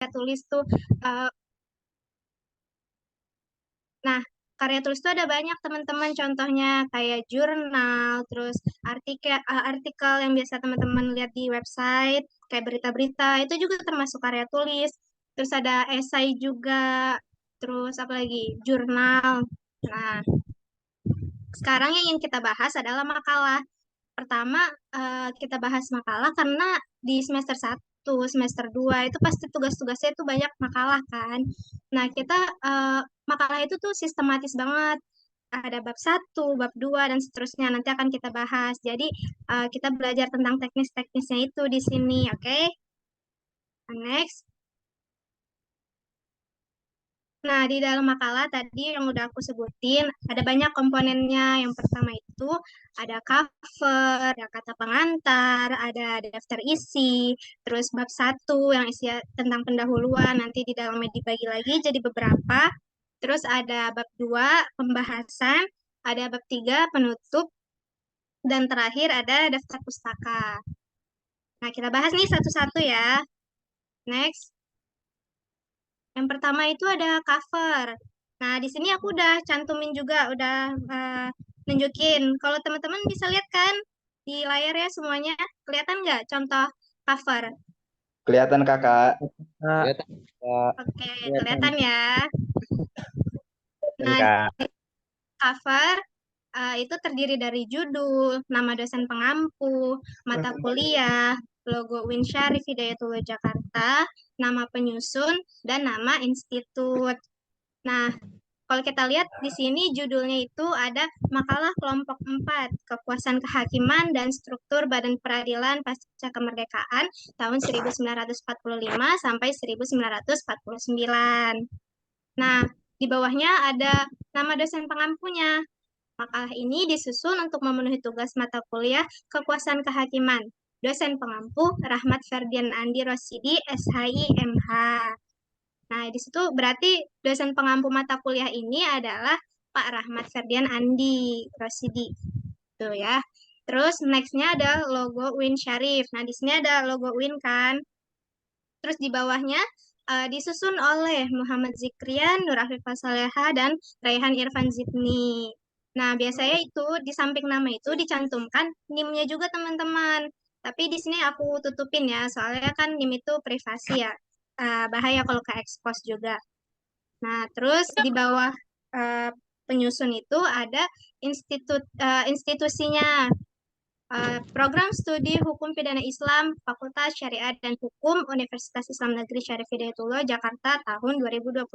tulis tuh. Uh, nah, karya tulis itu ada banyak teman-teman, contohnya kayak jurnal, terus artikel yang biasa teman-teman lihat di website, kayak berita-berita, itu juga termasuk karya tulis. Terus ada esai juga, terus apa lagi? Jurnal. Nah, sekarang yang ingin kita bahas adalah makalah. Pertama, kita bahas makalah karena di semester 1, semester 2 itu pasti tugas-tugasnya itu banyak makalah kan. Nah, kita makalah itu tuh sistematis banget. Ada bab 1, bab 2 dan seterusnya. Nanti akan kita bahas. Jadi, kita belajar tentang teknis-teknisnya itu di sini, oke? Okay? Next. Nah, di dalam makalah tadi yang udah aku sebutin, ada banyak komponennya. Yang pertama itu ada cover, ada kata pengantar, ada daftar isi, terus bab 1 yang isi tentang pendahuluan, nanti di dalamnya dibagi lagi jadi beberapa. Terus ada bab 2 pembahasan, ada bab 3 penutup, dan terakhir ada daftar pustaka. Nah, kita bahas nih satu-satu ya. Next. Yang pertama itu ada cover. Nah, di sini aku udah cantumin juga, udah nunjukin. Kalau teman-teman bisa lihat kan di layar ya semuanya, kelihatan nggak contoh cover? Kelihatan kakak. Kelihatan, Kak. Oke, Kelihatan. kelihatan ya. Kelihatan, Nah, Kak. cover itu terdiri dari judul, nama dosen pengampu, mata kuliah, logo Win Syarif Hidayatullah Jakarta, nama penyusun, dan nama institut. Nah, kalau kita lihat di sini judulnya itu ada makalah kelompok 4, kepuasan kehakiman dan struktur Badan Peradilan pasca kemerdekaan tahun 1945 sampai 1949. Nah, di bawahnya ada nama dosen pengampunya. Makalah ini disusun untuk memenuhi tugas mata kuliah kekuasaan kehakiman. Dosen pengampu Rahmat Ferdian Andi Rosidi, SHI, MH. Nah, di situ berarti dosen pengampu mata kuliah ini adalah Pak Rahmat Ferdian Andi Rosidi. Tuh ya. Terus next-nya ada logo Win Syarif. Nah, di sini ada logo Win kan. Terus di bawahnya disusun oleh Muhammad Zikrian, Nur Afifah Saleha, dan Raihan Irfan Zidni. Nah, biasanya itu di samping nama itu dicantumkan NIM-nya juga teman-teman. Tapi di sini aku tutupin ya, soalnya kan NIM itu privasi ya. Bahaya kalau ke expose juga. Nah, terus di bawah eh, penyusun itu ada institusinya. Program Studi Hukum Pidana Islam Fakultas Syariat dan Hukum Universitas Islam Negeri Syarif Hidayatullah Jakarta tahun 2023.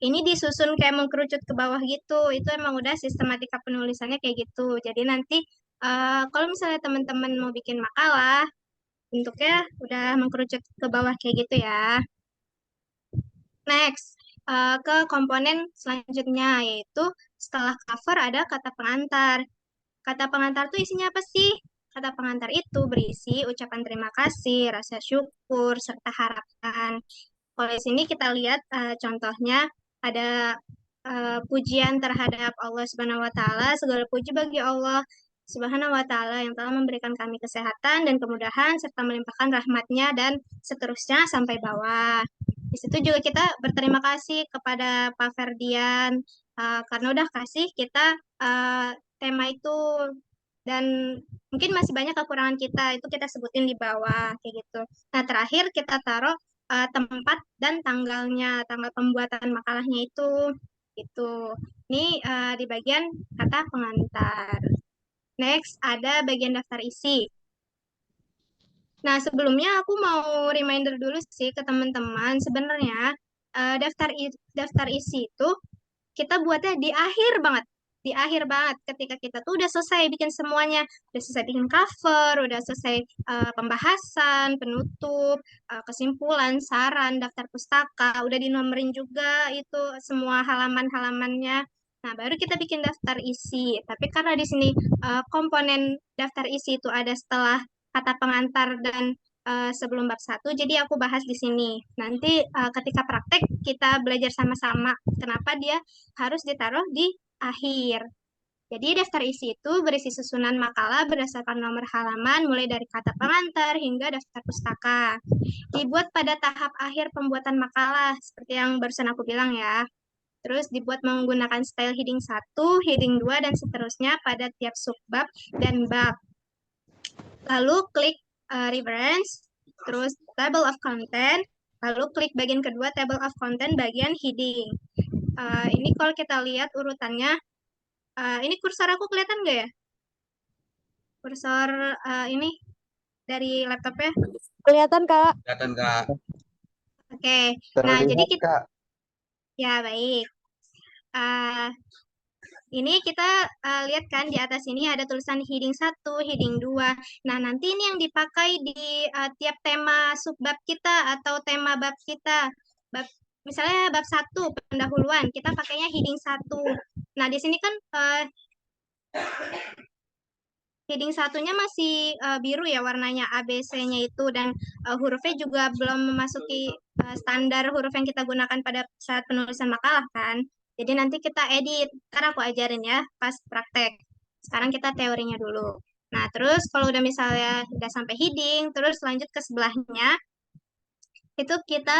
Ini disusun kayak mengkerucut ke bawah gitu. Itu emang udah sistematika penulisannya kayak gitu. Jadi nanti kalau misalnya teman-teman mau bikin makalah, bentuknya udah mengkerucut ke bawah kayak gitu ya. Next, ke komponen selanjutnya, yaitu setelah cover ada kata pengantar. Kata pengantar itu isinya apa sih? Kata pengantar itu berisi ucapan terima kasih, rasa syukur, serta harapan. Kalau di sini kita lihat contohnya ada pujian terhadap Allah Subhanahu wa taala, segala puji bagi Allah Subhanahu wa taala yang telah memberikan kami kesehatan dan kemudahan serta melimpahkan rahmatnya dan seterusnya sampai bawah. Di situ juga kita berterima kasih kepada Pak Ferdian karena udah kasih kita tema itu, dan mungkin masih banyak kekurangan kita itu kita sebutin di bawah kayak gitu. Nah, terakhir kita taruh tempat dan tanggalnya, tanggal pembuatan makalahnya itu. Ini di bagian kata pengantar. Next, ada bagian daftar isi. Nah, sebelumnya aku mau reminder dulu sih ke teman-teman, sebenarnya daftar isi itu kita buatnya di akhir banget. Di akhir banget ketika kita tuh udah selesai bikin semuanya, udah selesai bikin cover, udah selesai pembahasan, penutup, kesimpulan, saran, daftar pustaka, udah dinomerin juga itu semua halaman-halamannya. Nah, baru kita bikin daftar isi. Tapi karena di sini komponen daftar isi itu ada setelah kata pengantar dan sebelum bab 1, jadi aku bahas di sini. Nanti ketika praktek kita belajar sama-sama kenapa dia harus ditaruh di akhir. Jadi daftar isi itu berisi susunan makalah berdasarkan nomor halaman mulai dari kata pengantar hingga daftar pustaka. Dibuat pada tahap akhir pembuatan makalah seperti yang barusan aku bilang ya. Terus dibuat menggunakan style heading 1, heading 2, dan seterusnya pada tiap subbab dan bab. Lalu klik reference, terus table of content, lalu klik bagian kedua table of content bagian heading. Ini kalau kita lihat urutannya, ini kursor aku kelihatan nggak ya? Kursor ini dari laptopnya. Kelihatan, Kak. Kelihatan, Kak. Oke, nah jadi Terlihat, kita, Kak. ya baik. Ini kita lihat kan di atas ini ada tulisan heading 1, heading 2. Nah, nanti ini yang dipakai di tiap tema subbab kita atau tema bab kita. Misalnya bab 1, pendahuluan, kita pakainya heading 1. Nah, di sini kan heading satunya masih biru ya warnanya ABC-nya itu, dan hurufnya juga belum memasuki standar huruf yang kita gunakan pada saat penulisan makalah kan. Jadi nanti kita edit, ntar aku ajarin ya pas praktek. Sekarang kita teorinya dulu. Nah, terus kalau udah misalnya udah sampai heading, terus lanjut ke sebelahnya, itu kita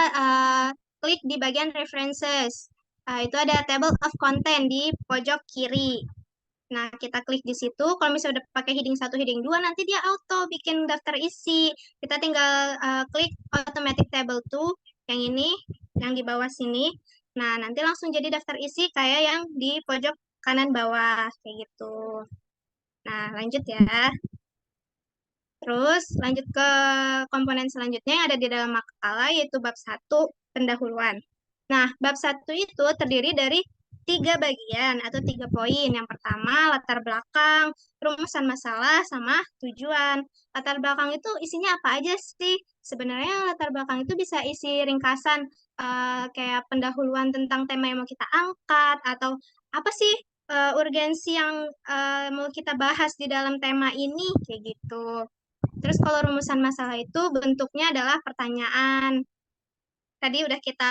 klik di bagian references. Itu ada table of content di pojok kiri. Nah, kita klik di situ. Kalau misalnya udah pakai heading 1, heading 2, nanti dia auto bikin daftar isi. Kita tinggal klik automatic table 2, yang ini, yang di bawah sini. Nah, nanti langsung jadi daftar isi kayak yang di pojok kanan bawah, kayak gitu. Nah, lanjut ya. Terus lanjut ke komponen selanjutnya yang ada di dalam makalah, yaitu bab 1, pendahuluan. Nah, bab 1 itu terdiri dari 3 bagian atau 3 poin. Yang pertama, latar belakang, rumusan masalah, sama tujuan. Latar belakang itu isinya apa aja sih? Sebenarnya latar belakang itu bisa isi ringkasan kayak pendahuluan tentang tema yang mau kita angkat, atau apa sih urgensi yang mau kita bahas di dalam tema ini, kayak gitu. Terus kalau rumusan masalah itu bentuknya adalah pertanyaan. Tadi udah kita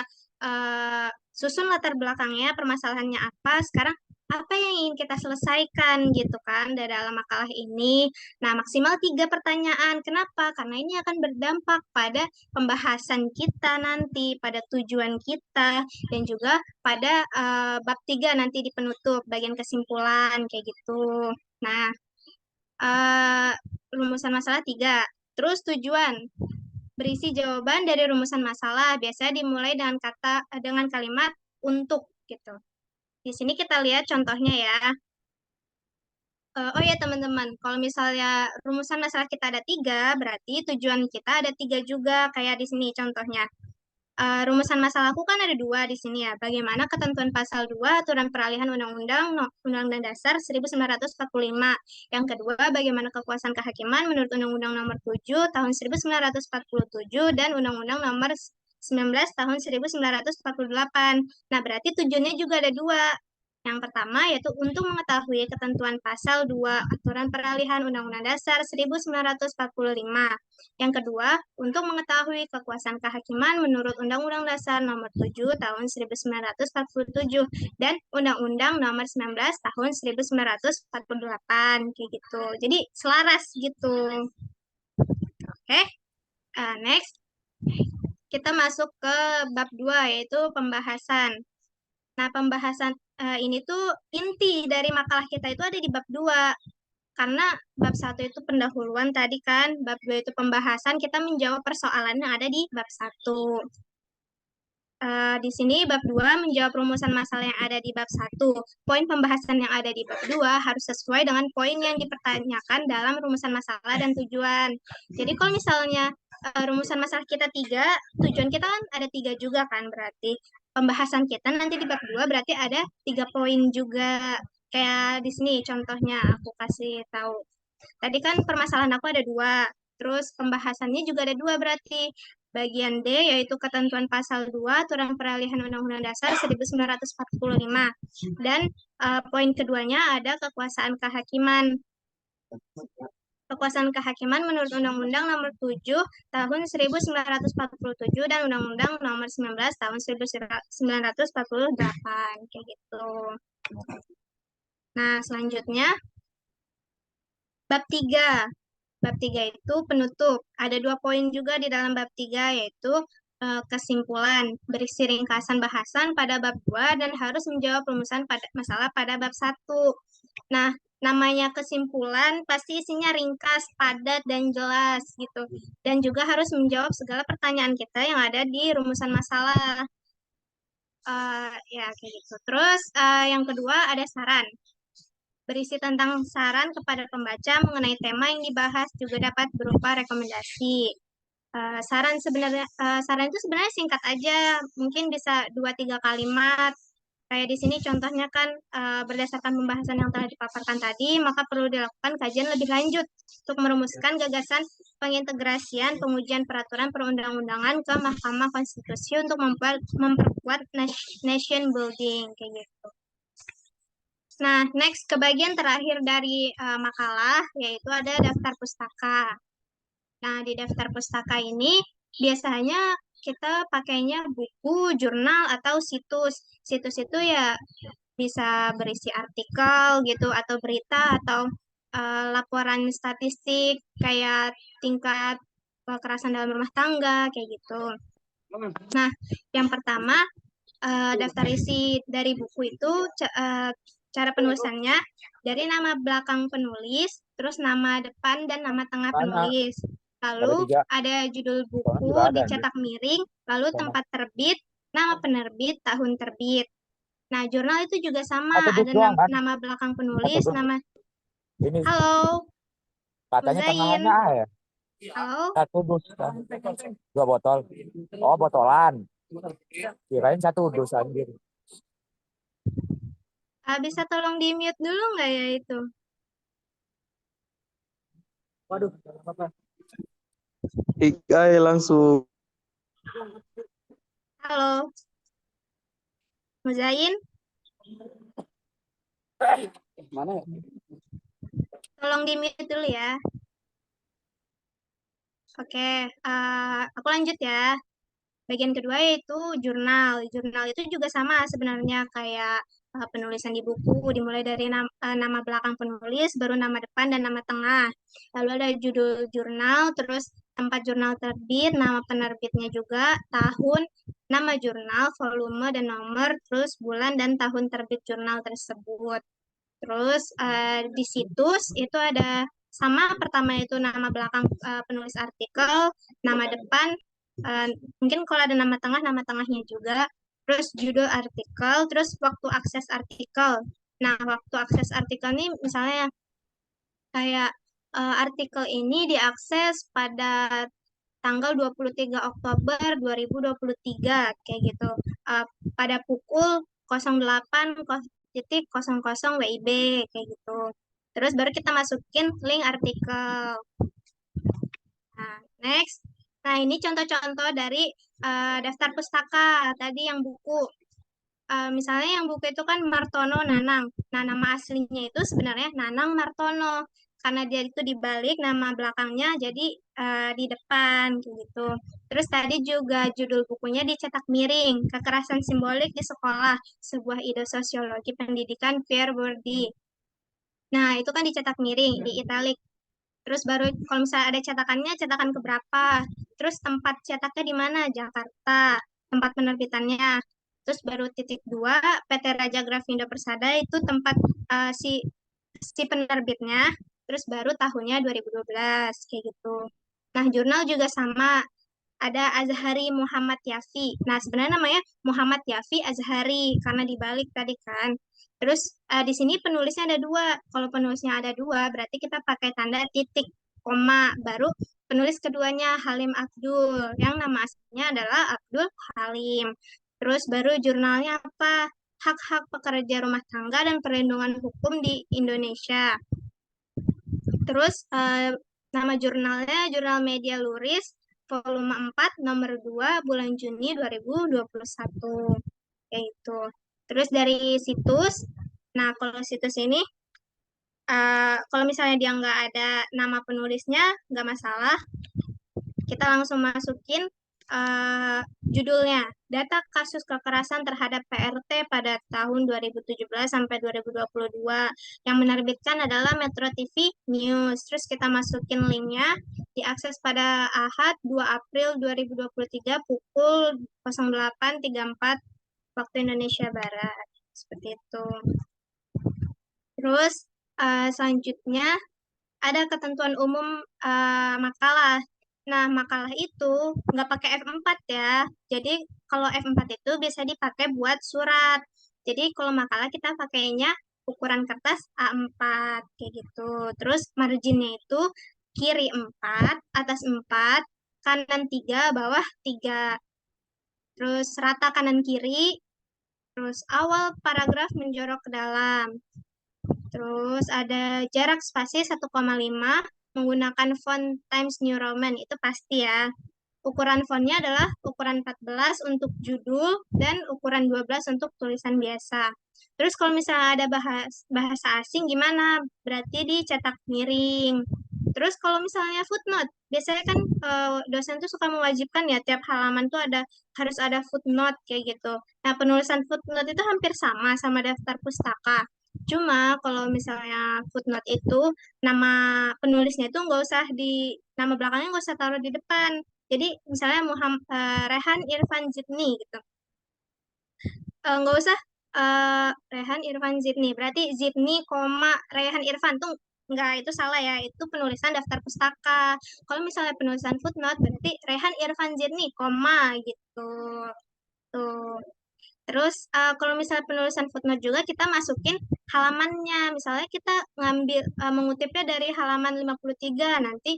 susun latar belakangnya, permasalahannya apa, sekarang apa yang ingin kita selesaikan gitu kan dari dalam makalah ini. Nah, maksimal 3 pertanyaan. Kenapa? Karena ini akan berdampak pada pembahasan kita nanti, pada tujuan kita, dan juga pada bab 3 nanti di penutup, bagian kesimpulan, kayak gitu. Nah, rumusan masalah 3. Terus tujuan berisi jawaban dari rumusan masalah. Biasanya dimulai dengan kalimat untuk gitu. Di sini kita lihat contohnya ya. Oh ya teman-teman, kalau misalnya rumusan masalah kita ada 3, berarti tujuan kita ada 3 juga. Kayak di sini contohnya. Rumusan masalahku kan ada 2 di sini ya. Bagaimana ketentuan pasal 2 aturan peralihan Undang-Undang Dasar 1945. Yang kedua, bagaimana kekuasaan kehakiman menurut Undang-Undang Nomor 7 Tahun 1947 dan Undang-Undang Nomor 19 Tahun 1948. Nah, berarti tujuannya juga ada 2. Yang pertama yaitu untuk mengetahui ketentuan pasal 2 Aturan Peralihan Undang-Undang Dasar 1945. Yang kedua, untuk mengetahui kekuasaan kehakiman menurut Undang-Undang Dasar Nomor 7 Tahun 1947 dan Undang-Undang Nomor 19 Tahun 1948, kayak gitu. Jadi selaras gitu. Oke, next kita masuk ke bab 2 yaitu pembahasan. Nah, pembahasan ini tuh inti dari makalah kita itu ada di bab 2. Karena bab 1 itu pendahuluan tadi kan, bab 2 itu pembahasan, kita menjawab persoalan yang ada di bab 1. Di sini bab 2 menjawab rumusan masalah yang ada di bab 1. Poin pembahasan yang ada di bab 2 harus sesuai dengan poin yang dipertanyakan dalam rumusan masalah dan tujuan. Jadi kalau misalnya rumusan masalah kita 3, tujuan kita kan ada 3 juga kan, berarti pembahasan kita nanti di bab 2 berarti ada 3 poin juga. Kayak di sini contohnya aku kasih tahu. Tadi kan permasalahan aku ada 2, terus pembahasannya juga ada 2 berarti. Bagian D yaitu ketentuan pasal 2 Aturan Peralihan Undang-Undang Dasar 1945. Dan poin keduanya ada kekuasaan kehakiman. Kekuasaan kehakiman menurut Undang-Undang Nomor 7 Tahun 1947 dan Undang-Undang Nomor 19 Tahun 1948, kayak gitu. Nah, selanjutnya bab 3. Bab 3 itu penutup. Ada 2 poin juga di dalam bab 3, yaitu kesimpulan, berisi ringkasan bahasan pada bab 2 dan harus menjawab rumusan masalah pada bab 1. Nah, namanya kesimpulan pasti isinya ringkas, padat, dan jelas gitu. Dan juga harus menjawab segala pertanyaan kita yang ada di rumusan masalah. Ya, kayak gitu. Terus yang kedua ada saran. Berisi tentang saran kepada pembaca mengenai tema yang dibahas, juga dapat berupa rekomendasi. Saran itu sebenarnya singkat aja, mungkin bisa 2-3 kalimat. Kayak di sini contohnya kan berdasarkan pembahasan yang telah dipaparkan tadi, maka perlu dilakukan kajian lebih lanjut untuk merumuskan gagasan pengintegrasian pengujian peraturan perundang-undangan ke Mahkamah Konstitusi untuk memperkuat nation building kayak gitu. Nah, next ke bagian terakhir dari makalah, yaitu ada daftar pustaka. Nah, di daftar pustaka ini biasanya kita pakainya buku, jurnal, atau situs. Situs itu ya bisa berisi artikel gitu, atau berita, atau laporan statistik, kayak tingkat kekerasan dalam rumah tangga, kayak gitu. Nah, yang pertama, daftar isi dari buku itu cara penulisannya dari nama belakang penulis, terus nama depan dan nama tengah penulis. Lalu ada judul buku dicetak miring, lalu tempat terbit, nama penerbit, tahun terbit. Nah, jurnal itu juga sama, ada nama belakang penulis, nama. Halo, Katanya Muzain. tengahnya A ya? Halo, Satu dus kan? 2 botol. Oh, botolan. Kirain satu dus anjir. bisa tolong di mute dulu nggak ya itu? Waduh, apa? Ikai langsung. Halo, Muzain, Mana ya? tolong di mute dulu ya. Oke, aku lanjut ya. Bagian kedua yaitu jurnal. Jurnal itu juga sama sebenarnya kayak penulisan di buku, dimulai dari nama belakang penulis, baru nama depan dan nama tengah. Lalu ada judul jurnal, terus tempat jurnal terbit, nama penerbitnya juga, tahun, nama jurnal, volume dan nomor, terus bulan dan tahun terbit jurnal tersebut. Terus di situs itu ada sama, pertama itu nama belakang penulis artikel, nama depan, mungkin kalau ada nama tengah, nama tengahnya juga, terus judul artikel, terus waktu akses artikel. Nah, waktu akses artikel ini misalnya kayak artikel ini diakses pada tanggal 23 Oktober 2023, kayak gitu. Pada pukul 08.00 WIB, kayak gitu. Terus baru kita masukin link artikel. Nah, next. Nah, ini contoh-contoh dari daftar pustaka tadi yang buku. Misalnya yang buku itu kan Martono Nanang. Nah, nama aslinya itu sebenarnya Nanang Martono. Karena dia itu dibalik nama belakangnya jadi di depan gitu. Terus tadi juga judul bukunya dicetak miring, Kekerasan Simbolik di Sekolah, sebuah ide sosiologi pendidikan Pierre Bourdieu. Nah, itu kan dicetak miring, di italik. Terus baru kalau misalnya ada cetakannya, cetakan keberapa. Terus tempat cetaknya di mana? Jakarta. Tempat penerbitannya. Terus baru titik 2, PT Raja Grafindo Persada itu tempat si penerbitnya. Terus baru tahunnya 2012, kayak gitu. Nah, jurnal juga sama. Ada Azhari Muhammad Yafi. Nah, sebenarnya namanya Muhammad Yafi Azhari, karena dibalik tadi kan. Terus di sini penulisnya ada 2. Kalau penulisnya ada 2, berarti kita pakai tanda titik, koma. Baru penulis keduanya Halim Abdul, yang nama aslinya adalah Abdul Halim. Terus baru jurnalnya apa? Hak-hak pekerja rumah tangga dan perlindungan hukum di Indonesia. Terus nama jurnalnya Jurnal Media Luris, volume 4, nomor 2, bulan Juni 2021. Yaitu. Terus dari situs, nah kalau situs ini, kalau misalnya dia nggak ada nama penulisnya, nggak masalah. Kita langsung masukin judulnya Data Kasus Kekerasan Terhadap PRT pada tahun 2017 sampai 2022. Yang menerbitkan adalah Metro TV News. Terus kita masukin linknya, diakses pada Ahad 2 April 2023 pukul 08.34 waktu Indonesia Barat. Seperti itu. Terus selanjutnya ada ketentuan umum makalah. Nah, makalah itu nggak pakai F4 ya. Jadi kalau F4 itu bisa dipakai buat surat. Jadi kalau makalah kita pakainya ukuran kertas A4 kayak gitu. Terus marginnya itu kiri 4, atas 4, kanan 3, bawah 3. Terus rata kanan kiri. Terus awal paragraf menjorok ke dalam. Terus ada jarak spasi 1,5 menggunakan font Times New Roman, itu pasti ya. Ukuran fontnya adalah ukuran 14 untuk judul dan ukuran 12 untuk tulisan biasa. Terus kalau misalnya ada bahasa asing gimana? Berarti dicetak miring. Terus kalau misalnya footnote, biasanya kan dosen tuh suka mewajibkan ya tiap halaman tuh harus ada footnote kayak gitu. Nah, penulisan footnote itu hampir sama daftar pustaka. Cuma kalau misalnya footnote itu nama penulisnya itu nggak usah nama belakangnya nggak usah taruh di depan. Jadi misalnya Rehan Irfan Zidni gitu. Nggak usah Rehan Irfan Zidni. Berarti Zidni, koma Rehan Irfan tuh nggak, itu salah ya. Itu penulisan daftar pustaka. Kalau misalnya penulisan footnote berarti Rehan Irfan Zidni, koma gitu. Tuh. Terus kalau misalnya penulisan footnote juga kita masukin halamannya. Misalnya kita mengutipnya dari halaman 53, nanti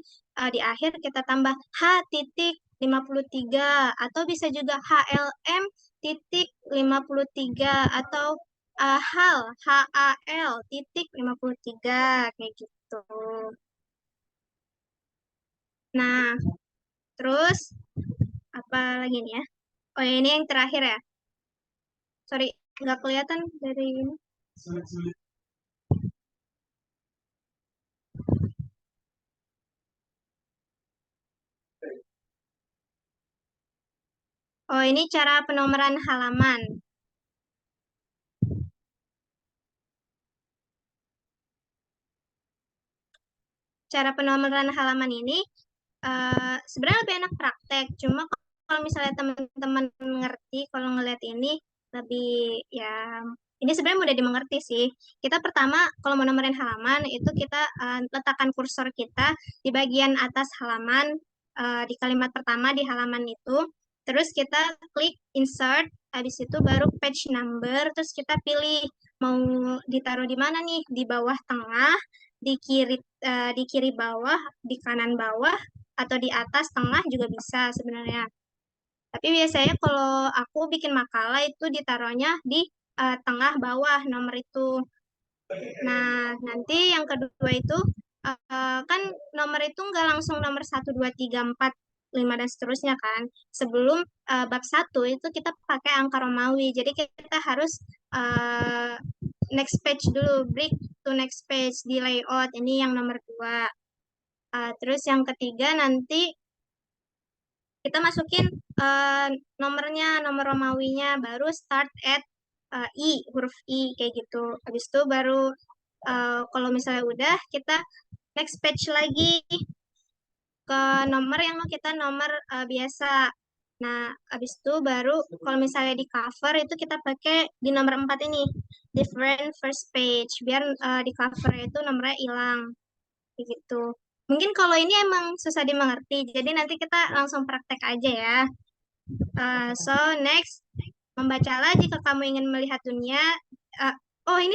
di akhir kita tambah H titik 53 atau bisa juga HLM titik 53 atau HAL titik 53 kayak gitu. Nah, terus apa lagi nih ya? Oh, ini yang terakhir ya. Sorry, nggak kelihatan dari ini. Oh, ini cara penomoran halaman. Cara penomoran halaman ini sebenarnya lebih enak praktek. Cuma kalau misalnya teman-teman ngerti, kalau ngeliat ini lebih ya, ini sebenarnya mudah dimengerti sih. Kita pertama kalau mau nomorin halaman itu kita letakkan kursor kita di bagian atas halaman, di kalimat pertama di halaman itu. Terus kita klik insert, habis itu baru page number, terus kita pilih mau ditaruh di mana nih, di bawah tengah, di kiri bawah, di kanan bawah, atau di atas tengah juga bisa sebenarnya. Tapi biasanya kalau aku bikin makalah itu ditaruhnya di tengah bawah nomor itu. Nah, nanti yang kedua itu kan nomor itu nggak langsung nomor 1, 2, 3, 4, 5 dan seterusnya kan. Sebelum bab 1 itu kita pakai angka Romawi. Jadi kita harus next page dulu, break to next page di layout. Ini yang nomor 2. Terus yang ketiga nanti kita masukin nomornya, nomor Romawinya, baru start at huruf I kayak gitu. Habis itu baru kalau misalnya udah, kita next page lagi ke nomor yang mau kita nomor biasa. Nah, habis itu baru kalau misalnya di cover itu kita pakai di nomor 4 ini, different first page, biar di cover itu nomornya hilang. Kayak gitu. Mungkin kalau ini emang susah dimengerti, jadi nanti kita langsung praktek aja ya. So, next, membacalah jika kamu ingin melihat dunia. Oh, ini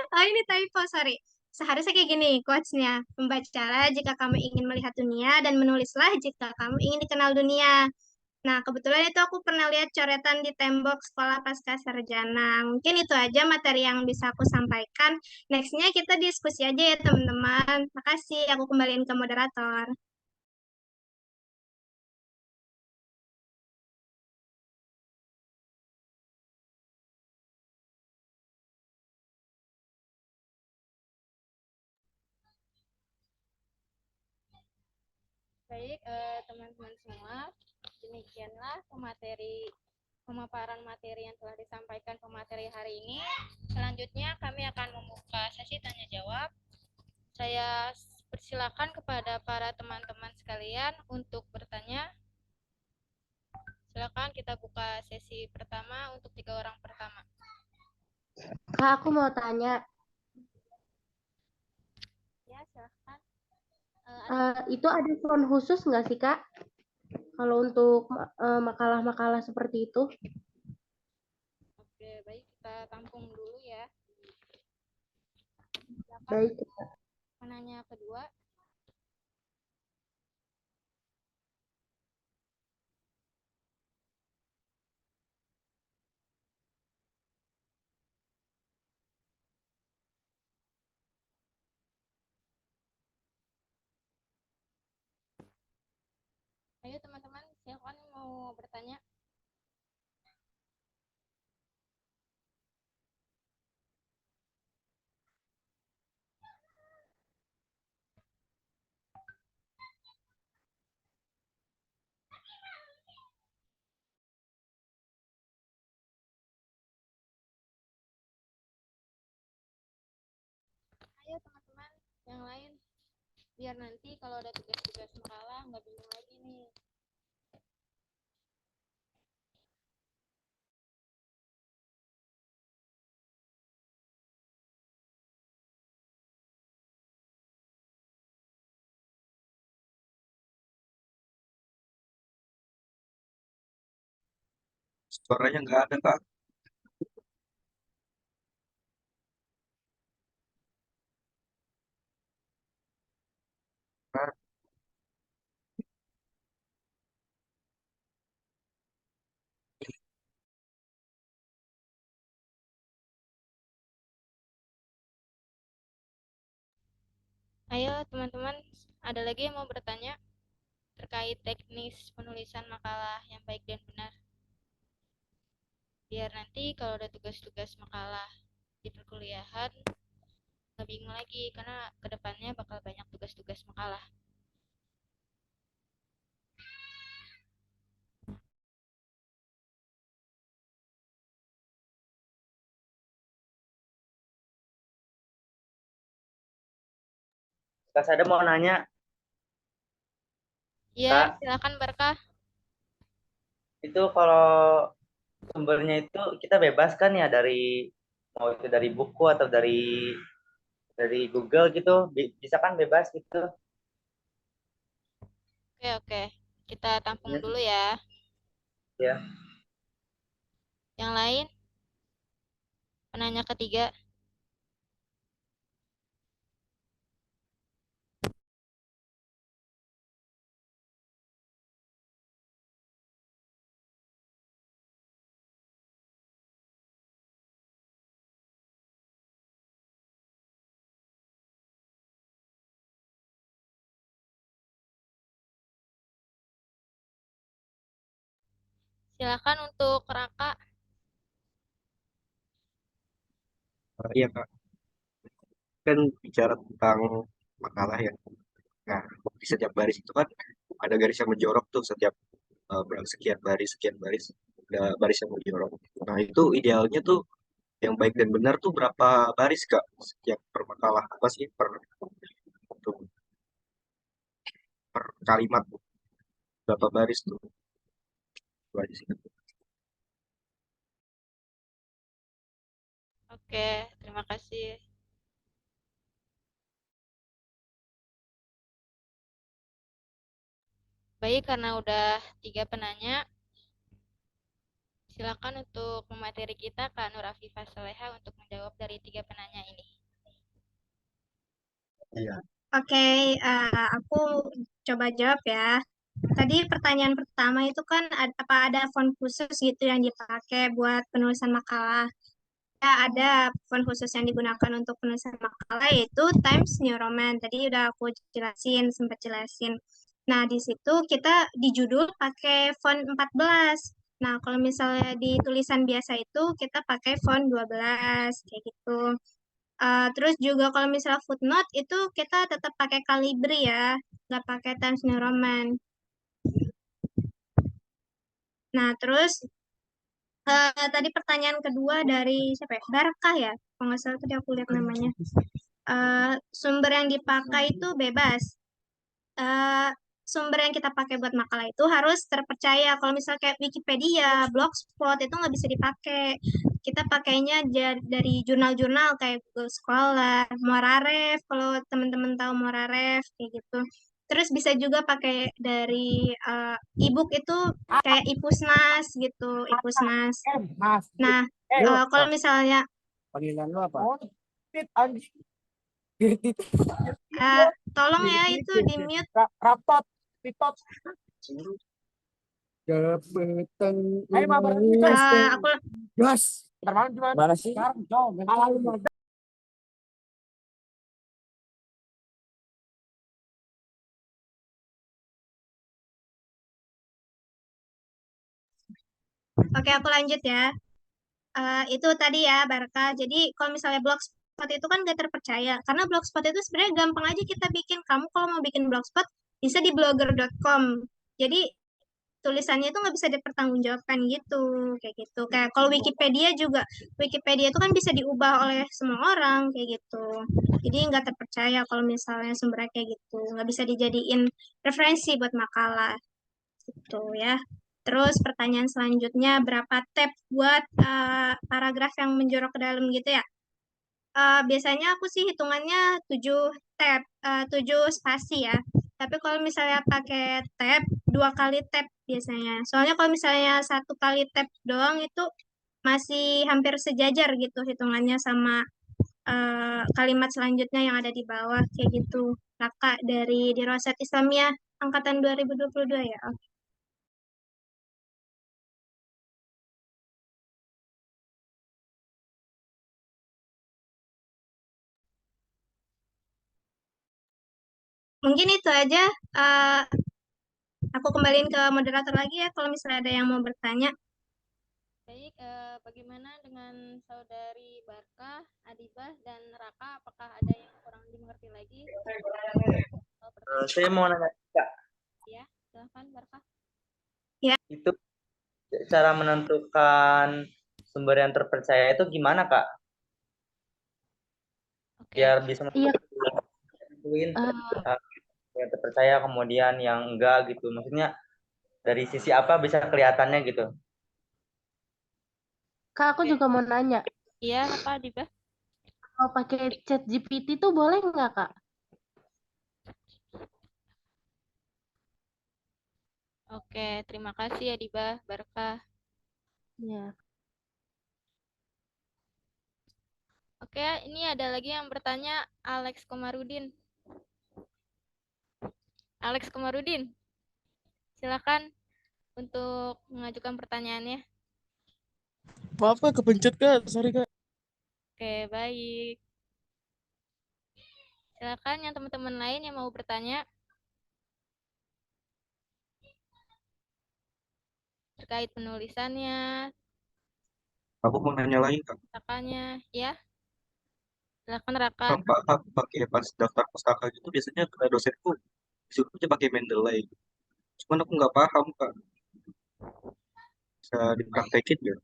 oh, ini typo, sorry. Seharusnya kayak gini quotes-nya. Membacalah jika kamu ingin melihat dunia dan menulislah jika kamu ingin dikenal dunia. Nah, kebetulan itu aku pernah lihat coretan di tembok sekolah pasca sarjana. Mungkin itu aja materi yang bisa aku sampaikan. Next-nya kita diskusi aja ya, teman-teman. Makasih, aku kembaliin ke moderator. Baik, teman-teman semua. demikianlah pemaparan materi yang telah disampaikan pemateri hari ini. Selanjutnya kami akan membuka sesi tanya jawab. Saya persilakan kepada para teman-teman sekalian untuk bertanya. Silakan kita buka sesi pertama untuk 3 orang pertama. Kak, aku mau tanya, Ya, silakan. itu ada font khusus nggak sih, Kak? Kalau untuk makalah-makalah seperti itu? Oke, baik, kita tampung dulu ya. Silakan Baik. penanya kedua. Ayo teman-teman, silakan mau bertanya. Ayo teman-teman yang lain, biar nanti kalau ada tugas-tugas makalah nggak bingung lagi nih. Suaranya nggak ada, Kak. Ayo teman-teman, ada lagi yang mau bertanya terkait teknis penulisan makalah yang baik dan benar? Biar nanti kalau ada tugas-tugas makalah di perkuliahan nggak bingung lagi, karena kedepannya bakal banyak tugas-tugas makalah. Kak Sada mau nanya, Iya, Kak, silakan Barkah. itu kalau sumbernya itu kita bebas kan ya dari mau itu dari buku atau dari Google gitu, bisa kan bebas gitu. Oke, kita tampung Ya. dulu ya. Ya. Yang lain, penanya ketiga. Silakan untuk Raka. Iya, Kak. Kan bicara tentang makalah ya. Nah, di setiap baris itu kan ada garis yang menjorok tuh setiap sekian baris ada baris yang menjorok. Nah, itu idealnya tuh yang baik dan benar tuh berapa baris, Kak? Setiap per makalah apa sih tuh, per kalimat berapa baris tuh? Itu aja sih. Oke, terima kasih. Baik, karena udah 3 penanya, silakan untuk pemateri kita Kak Nur Afifah Saleha untuk menjawab dari 3 penanya ini. Iya. Oke, aku coba jawab ya. Tadi pertanyaan pertama itu kan apa ada font khusus gitu yang dipakai buat penulisan makalah? Ya, ada font khusus yang digunakan untuk penulisan makalah yaitu Times New Roman. Tadi udah aku sempat jelasin. Nah, di situ kita di judul pakai font 14. Nah, kalau misalnya di tulisan biasa itu kita pakai font 12 kayak gitu. Terus juga kalau misalnya footnote itu kita tetap pakai Calibri ya, nggak pakai Times New Roman. Nah, terus tadi pertanyaan kedua dari siapa ya? Barkah ya? Kalau nggak salah tadi aku lihat namanya. Sumber yang dipakai itu bebas. eh, Sumber yang kita pakai buat makalah itu harus terpercaya. Kalau misalnya kayak Wikipedia, Blogspot itu nggak bisa dipakai. Kita pakainya dari jurnal-jurnal kayak Google Scholar, Moraref, kalau teman-teman tahu Moraref kayak gitu. Terus bisa juga pakai dari e-book itu kayak Ipusnas gitu, Ipusnas. Mas. Nah, kalau misalnya Panggilan lu apa? Oh, tit anjing. Tit. tolong ya itu di mute. Rapot. Titot. Kepeteng. Ayo mabar Aku gas. Ntar malam gimana? Mana sih? Sekarang jauh. Oke, aku lanjut ya. Itu tadi ya, Barka. Jadi kalau misalnya blogspot itu kan gak terpercaya. Karena blogspot itu sebenarnya gampang aja kita bikin. Kamu kalau mau bikin blogspot, bisa di blogger.com. Jadi tulisannya itu nggak bisa dipertanggungjawabkan gitu. Kayak gitu. Kayak kalau Wikipedia juga. Wikipedia itu kan bisa diubah oleh semua orang. Kayak gitu. Jadi nggak terpercaya kalau misalnya sumbernya kayak gitu. Nggak bisa dijadiin referensi buat makalah. Gitu ya. Terus pertanyaan selanjutnya, berapa tab buat paragraf yang menjorok ke dalam gitu ya? Biasanya aku sih hitungannya 7 tab, 7 spasi ya. Tapi kalau misalnya pakai tab, 2 kali tab biasanya. Soalnya kalau misalnya 1 kali tab doang itu masih hampir sejajar gitu hitungannya sama kalimat selanjutnya yang ada di bawah kayak gitu. Kakak dari Dirosat Islamiyah angkatan 2022 ya. Mungkin itu aja. Eh, aku kembaliin ke moderator lagi ya kalau misalnya ada yang mau bertanya. Baik, bagaimana dengan saudari Barkah, Adibah, dan Raka? Apakah ada yang kurang dimengerti lagi? Saya mau nanya, Kak, Ya, silahkan Barkah. itu cara menentukan sumber yang terpercaya itu gimana, Kak? Oke, Biar bisa Iya, nentuin eh, yang terpercaya kemudian yang enggak gitu. Maksudnya dari sisi apa bisa kelihatannya gitu. Kak, aku juga mau nanya. iya apa Adibah? Kalau pakai chat GPT tuh boleh nggak, Kak? Oke, terima kasih Adibah, Barkah. Iya. Oke, ini ada lagi yang bertanya, Alex Komarudin. Alex Komarudin, silakan untuk mengajukan pertanyaannya. Maaf kak, kepencet kak, sorry kak. Oke, baik. Silakan yang teman-teman lain yang mau bertanya terkait penulisannya, Aku mau nanya lagi kak, cetakannya, ya. Silakan Raka. kenapa aku pakai pas daftar pustaka gitu biasanya kena dosenku disuruh aja pakai Mendeley. Cuman aku nggak paham kak, bisa dipraktekin nggak?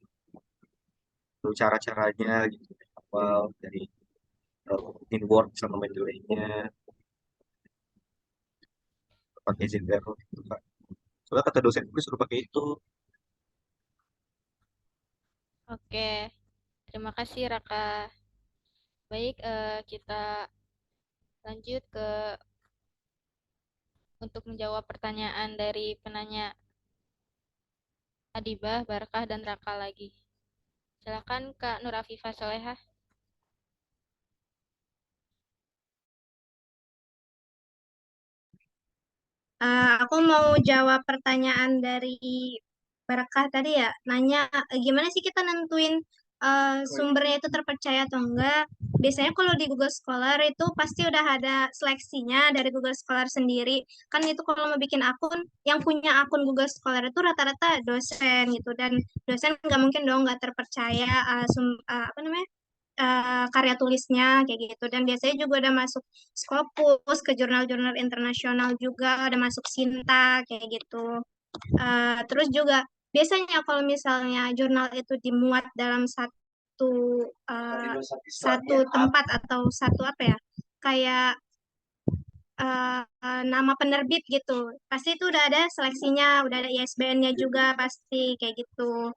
Tuh cara-caranya gitu, apa dari in Word sama Mendeley-nya, pakai Zendero gitu kak. Soalnya kata dosenku disuruh pakai itu. Oke, terima kasih Raka. Baik, kita lanjut untuk menjawab pertanyaan dari penanya Adibah, Barkah, dan Raka lagi. Silakan Kak Nur Afifah Solehah. Aku mau jawab pertanyaan dari Barakah tadi ya, nanya gimana sih kita nentuin sumbernya itu terpercaya atau enggak. Biasanya kalau di Google Scholar itu pasti udah ada seleksinya dari Google Scholar sendiri. Kan itu kalau mau bikin akun, yang punya akun Google Scholar itu rata-rata dosen gitu. Dan dosen nggak mungkin dong nggak terpercaya apa namanya karya tulisnya kayak gitu. Dan biasanya juga udah masuk Scopus ke jurnal-jurnal internasional juga, udah masuk Sinta kayak gitu. Terus juga biasanya kalau misalnya jurnal itu dimuat dalam satu tempat atau satu apa ya, kayak nama penerbit gitu, pasti itu udah ada seleksinya, udah ada ISBN-nya juga pasti kayak gitu.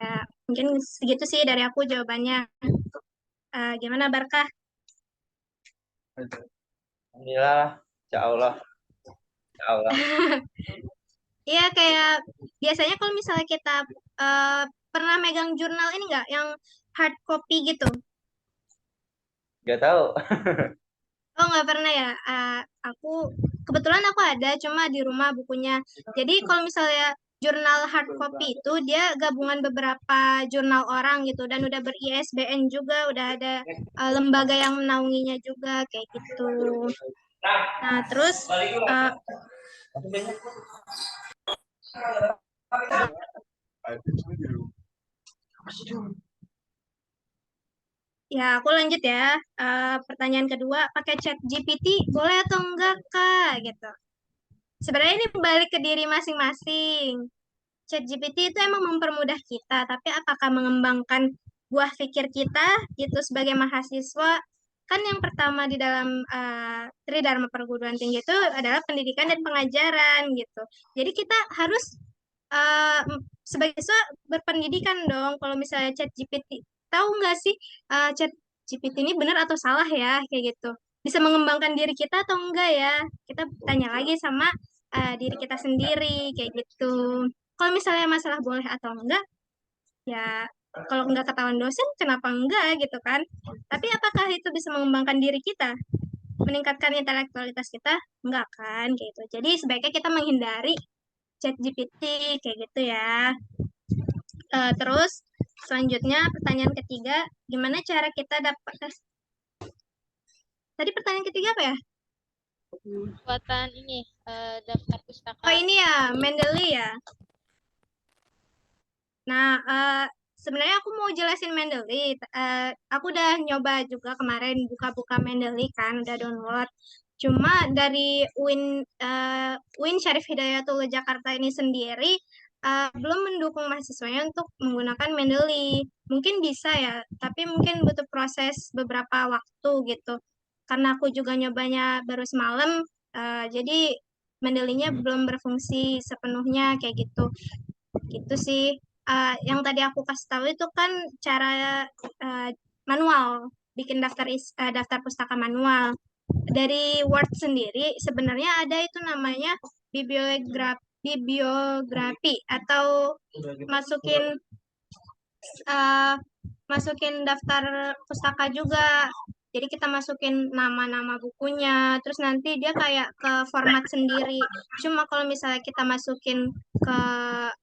Ya, mungkin segitu sih dari aku jawabannya. Gimana Barkah? Alhamdulillah, insya Allah, insya Allah. Iya, kayak biasanya kalau misalnya kita eh, pernah megang jurnal ini nggak, yang hard copy gitu? Gak tahu. Oh, nggak pernah ya? Aku kebetulan aku ada, cuma di rumah bukunya. Jadi kalau misalnya jurnal hard copy itu dia gabungan beberapa jurnal orang gitu, dan udah ber-ISBN juga, udah ada lembaga yang menaunginya juga kayak gitu. Nah, terus eh, ya aku lanjut ya. Pertanyaan kedua, pakai chat GPT boleh atau enggak Kak? Gitu. Sebenarnya ini balik ke diri masing-masing. ChatGPT itu emang mempermudah kita, tapi apakah mengembangkan buah pikir kita gitu sebagai mahasiswa? Kan yang pertama di dalam Tridharma Perguruan Tinggi itu adalah pendidikan dan pengajaran gitu. Jadi kita harus sebagai siswa berpendidikan dong. Kalau misalnya ChatGPT, tahu nggak sih ChatGPT ini benar atau salah ya kayak gitu? Bisa mengembangkan diri kita atau enggak ya? Kita tanya lagi sama diri kita sendiri kayak gitu. Kalau misalnya masalah boleh atau enggak, ya kalau enggak ketahuan dosen, kenapa enggak gitu kan? Tapi apakah itu bisa mengembangkan diri kita, meningkatkan intelektualitas kita? Enggak kan, kayak gitu. Jadi sebaiknya kita menghindari chat GPT kayak gitu ya. Terus selanjutnya pertanyaan ketiga, gimana cara kita dapat? Tadi pertanyaan ketiga apa ya? Buatan ini daftar pustaka. Oh ini ya, Mendeley ya. Nah, sebenarnya aku mau jelasin Mendeley. Aku udah nyoba juga kemarin buka-buka Mendeley kan, udah download. Cuma dari UIN Syarif Hidayatullah Jakarta ini sendiri belum mendukung mahasiswanya untuk menggunakan Mendeley. Mungkin bisa ya, tapi mungkin butuh proses beberapa waktu gitu. Karena aku juga nyobanya baru semalam, jadi Mendeley-nya belum berfungsi sepenuhnya kayak gitu. Gitu sih. Yang tadi aku kasih tahu itu kan cara uh, manual, bikin daftar pustaka manual. Dari Word sendiri sebenarnya ada itu namanya bibliografi atau masukin uh, masukin daftar pustaka juga. Jadi kita masukin nama-nama bukunya, terus nanti dia kayak ke format sendiri. Cuma kalau misalnya kita masukin ke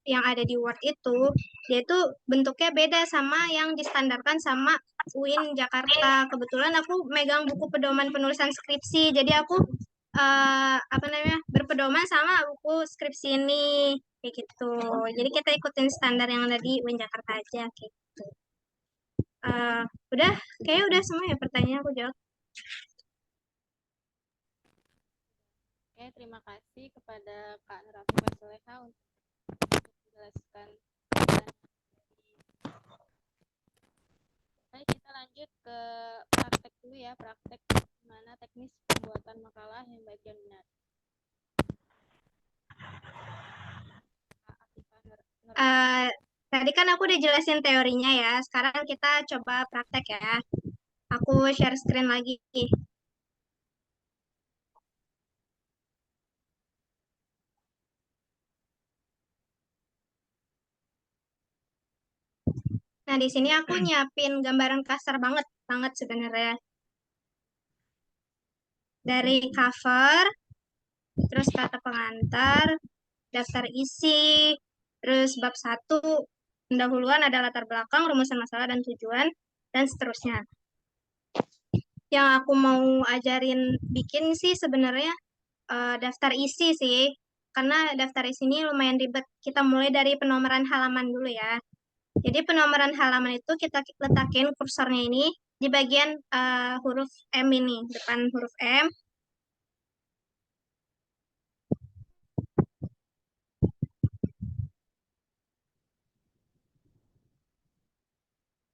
yang ada di Word itu, dia itu bentuknya beda sama yang distandarkan sama UIN Jakarta. Kebetulan aku megang buku pedoman penulisan skripsi, jadi aku apa namanya, berpedoman sama buku skripsi ini kayak gitu. Jadi kita ikutin standar yang ada di UIN Jakarta aja kayak gitu. Udah, kayaknya udah semua ya pertanyaan aku jawab. Oke, terima kasih kepada Kak Nurafi Soleha untuk menjelaskan. Baik, kita lanjut ke praktek dulu ya, praktek gimana teknis pembuatan makalah yang baik dan benar. Tadi kan aku udah jelasin teorinya ya, sekarang kita coba praktek ya. Aku share screen lagi. Nah, di sini aku nyiapin gambaran kasar banget, banget sebenarnya. Dari cover, terus kata pengantar, daftar isi, terus bab 1, pendahuluan, ada latar belakang, rumusan masalah dan tujuan, dan seterusnya. Yang aku mau ajarin bikin sih sebenarnya daftar isi sih, karena daftar isi ini lumayan ribet. Kita mulai dari penomoran halaman dulu ya. Jadi penomoran halaman itu kita letakin kursornya ini di bagian huruf M ini, depan huruf M.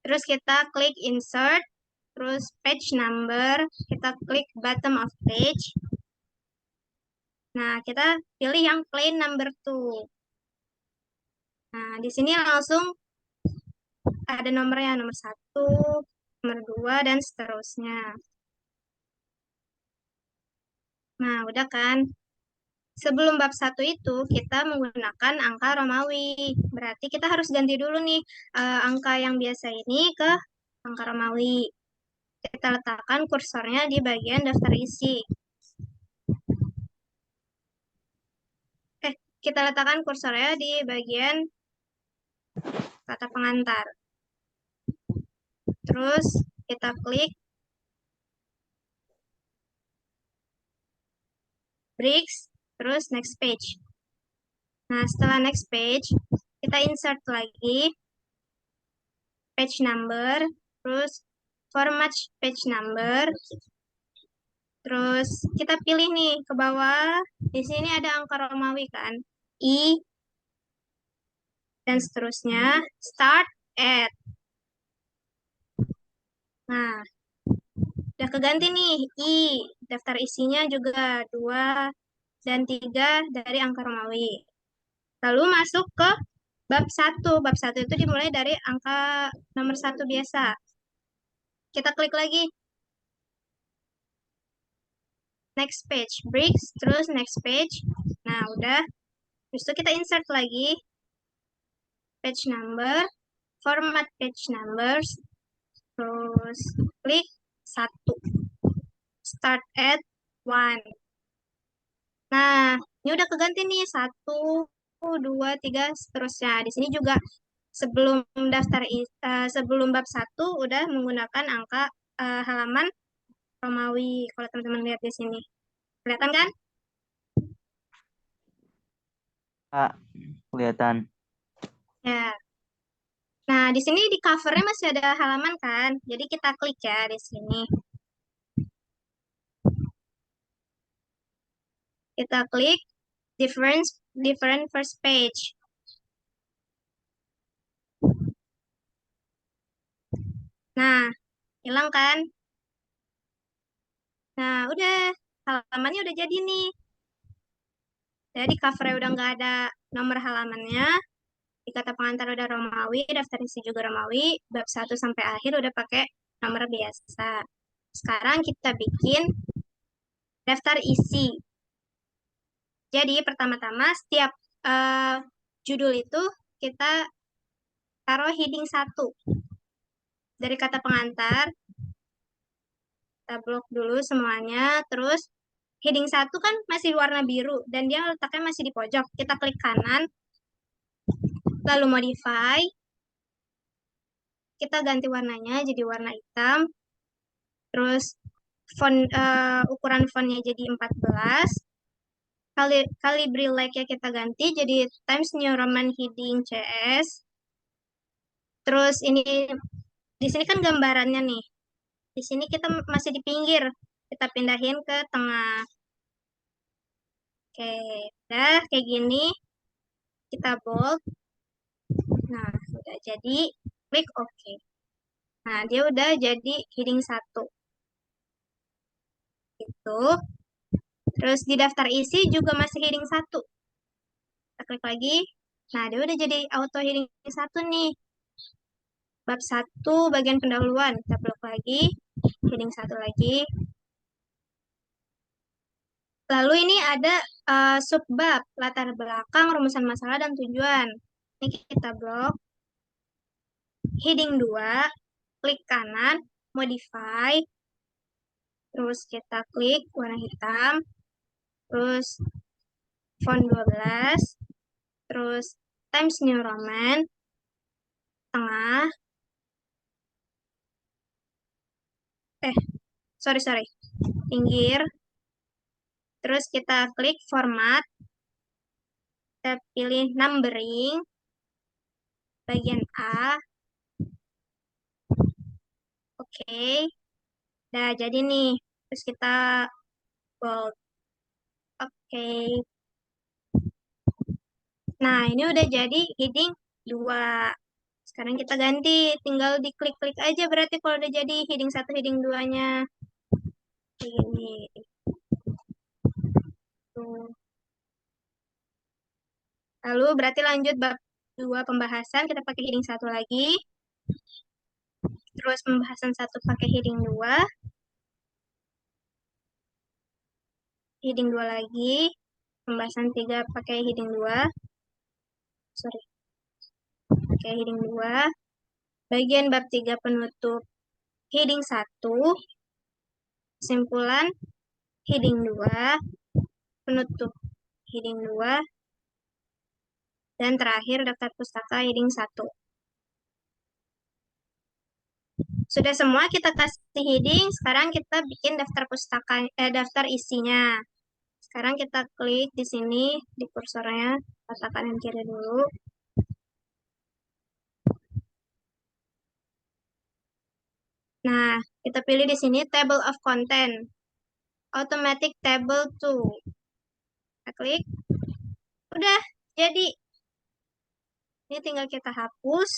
Terus kita klik insert, terus page number, kita klik bottom of page. Nah, kita pilih yang plain number 2. Nah, di sini langsung ada nomornya, nomor 1, nomor 2, dan seterusnya. Nah, udah kan? Sebelum bab 1 itu, kita menggunakan angka Romawi. Berarti kita harus ganti dulu nih angka yang biasa ini ke angka Romawi. Kita letakkan kursornya di bagian daftar isi. Kita letakkan kursornya di bagian kata pengantar. Terus kita klik breaks, terus next page. Nah, setelah next page, kita insert lagi page number, terus format page number. Terus kita pilih nih ke bawah. Di sini ada angka Romawi kan? I dan seterusnya. Start at. Nah, udah keganti nih I. Daftar isinya juga 2 dan 3 dari angka Romawi. Lalu masuk ke bab 1. Bab 1 itu dimulai dari angka nomor 1 biasa. Kita klik lagi. Next page. Breaks, terus next page. Nah, udah. Terus itu kita insert lagi. Page number. Format page numbers. Terus klik 1. Start at 1. Nah, ini udah keganti nih 1, 2, 3, seterusnya. Di sini juga sebelum sebelum bab 1 udah menggunakan angka halaman Romawi. Kalau teman-teman lihat di sini. Kelihatan kan? Kak, kelihatan. Ya. Nah, di sini di covernya masih ada halaman kan? Jadi kita klik ya di sini. Kita klik different first page. Nah, hilang kan? Nah, udah. Halamannya udah jadi nih. Jadi covernya udah nggak ada nomor halamannya. Di kata pengantar udah Romawi, daftar isi juga Romawi. Bab 1 sampai akhir udah pakai nomor biasa. Sekarang kita bikin daftar isi. Jadi pertama-tama setiap judul itu kita taruh heading 1. Dari kata pengantar, kita blok dulu semuanya. Terus heading 1 kan masih warna biru dan dia letaknya masih di pojok. Kita klik kanan, lalu modify. Kita ganti warnanya jadi warna hitam. Terus ukuran fontnya jadi 14. Calibri like-nya kita ganti jadi Times New Roman heading CS. Terus ini di sini kan gambarannya nih. Di sini kita masih di pinggir. Kita pindahin ke tengah. Oke, udah kayak gini. Kita bold. Nah, udah jadi. Klik OK. Nah, dia udah jadi heading 1. Gitu. Terus di daftar isi juga masih heading 1. Kita klik lagi. Nah, dia udah jadi auto heading 1 nih. Bab 1 bagian pendahuluan. Kita blok lagi. Heading 1 lagi. Lalu ini ada subbab, latar belakang, rumusan masalah, dan tujuan. Ini kita blok. Heading 2, klik kanan, modify. Terus kita klik warna hitam. Terus font 12. Terus Times New Roman. Tengah. Sorry. Pinggir. Terus kita klik format. Kita pilih numbering. Bagian A. Oke. Udah jadi nih. Terus kita bold. Oke. Nah, ini udah jadi heading 2. Sekarang kita ganti, tinggal diklik-klik aja berarti kalau udah jadi heading 1, heading 2-nya. Kayak gini. Tuh. Lalu berarti lanjut bab 2 pembahasan, kita pakai heading 1 lagi. Terus pembahasan 1 pakai heading 2. Heading 2 lagi. Pembahasan 3 pakai heading 2. Sorry. Pakai heading 2. Bagian bab 3 penutup heading 1. Kesimpulan heading 2. Penutup heading 2. Dan terakhir daftar pustaka heading 1. Sudah semua kita kasih heading, sekarang kita bikin daftar pustaka daftar isinya. Sekarang kita klik di sini di kursornya, letak kanan kiri dulu. Nah, kita pilih di sini table of content. Automatic table 2. Kita klik. Udah, jadi. Ini tinggal kita hapus.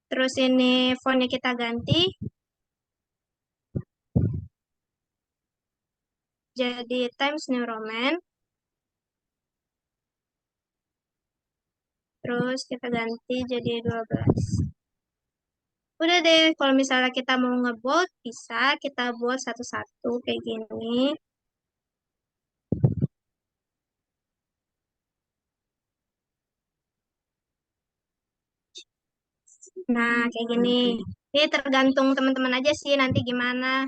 Terus ini fontnya kita ganti. Jadi Times New Roman. Terus kita ganti jadi 12. Udah deh, kalau misalnya kita mau ngebold, bisa kita bold satu-satu kayak gini. Nah, kayak gini. Ini tergantung teman-teman aja sih nanti gimana.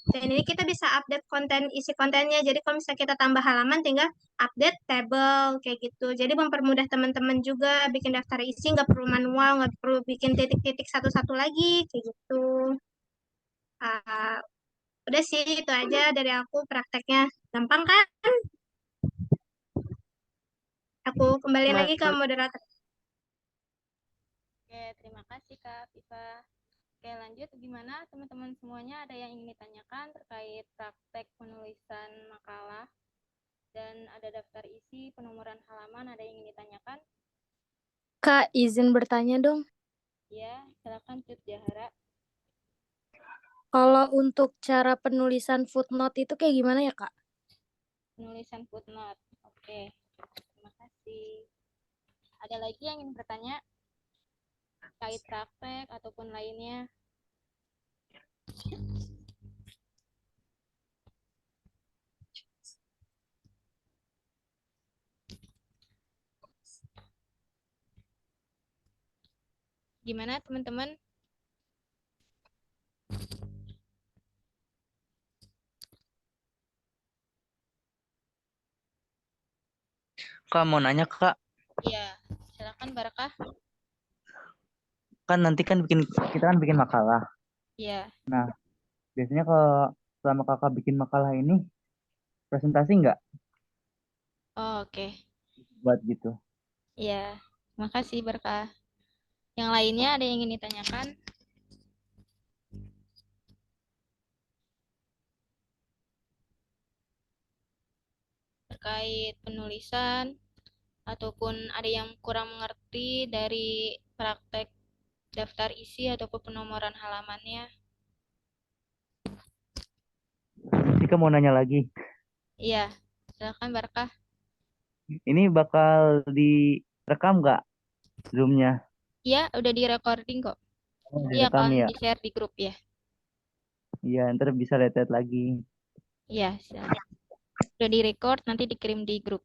Dan ini kita bisa update konten, isi kontennya. Jadi kalau misalnya kita tambah halaman, tinggal update table, kayak gitu. Jadi mempermudah teman-teman juga bikin daftar isi, nggak perlu manual, nggak perlu bikin titik-titik satu-satu lagi, kayak gitu. Udah sih, itu aja dari aku prakteknya. Gampang kan? Aku kembali lagi ke moderator. Oke, terima kasih Kak Viva. Oke, lanjut gimana teman-teman semuanya, ada yang ingin ditanyakan terkait praktek penulisan makalah dan ada daftar isi, penomoran halaman, ada yang ingin ditanyakan? Kak, izin bertanya dong. Ya, silakan Cut Jahara. Kalau untuk cara penulisan footnote itu kayak gimana ya, Kak? Penulisan footnote. Oke, terima kasih. Ada lagi yang ingin bertanya terkait praktek ataupun lainnya? Gimana teman-teman? Kak mau nanya Kak, Iya, silakan Barakah. kan nanti kan kita kan bikin makalah. Iya. Nah, biasanya kalau selama kakak bikin makalah ini presentasi nggak Oh, oke. buat gitu? Iya, makasih Barakah. Yang lainnya ada yang ingin ditanyakan? Terkait penulisan ataupun ada yang kurang mengerti dari praktek daftar isi ataupun penomoran halamannya? Jika mau nanya lagi, Iya, silakan Barakah. ini bakal direkam nggak Zoom-nya? Iya, udah di recording kok. Oh, Iya, direkam akan ya? di-share di grup ya. Iya, ntar bisa lihat lagi. Iya, siap. Udah di-record, nanti dikirim di grup.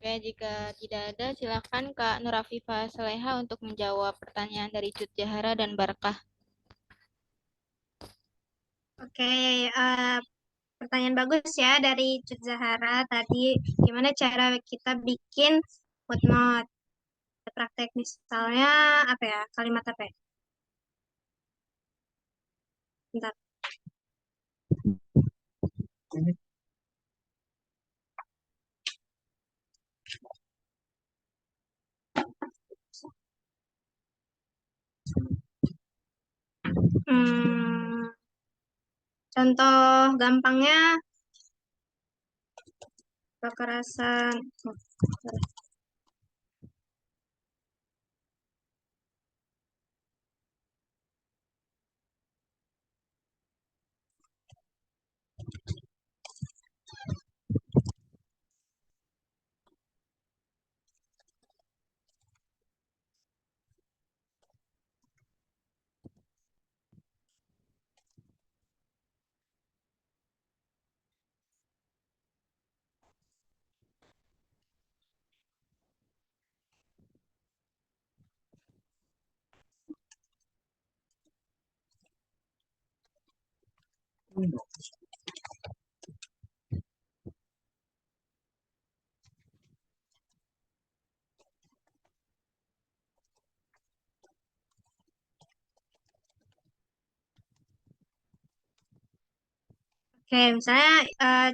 Oke, jika tidak ada, silakan Kak Nurafifa Saleha untuk menjawab pertanyaan dari Cut Jahara dan Barakah. Oke, pertanyaan bagus ya dari Cut Zahara tadi. Gimana cara kita bikin footnote? Praktek misalnya apa ya? Kalimat apa ya? Bentar. Hmm, Contoh gampangnya kekerasan. Oke, misalnya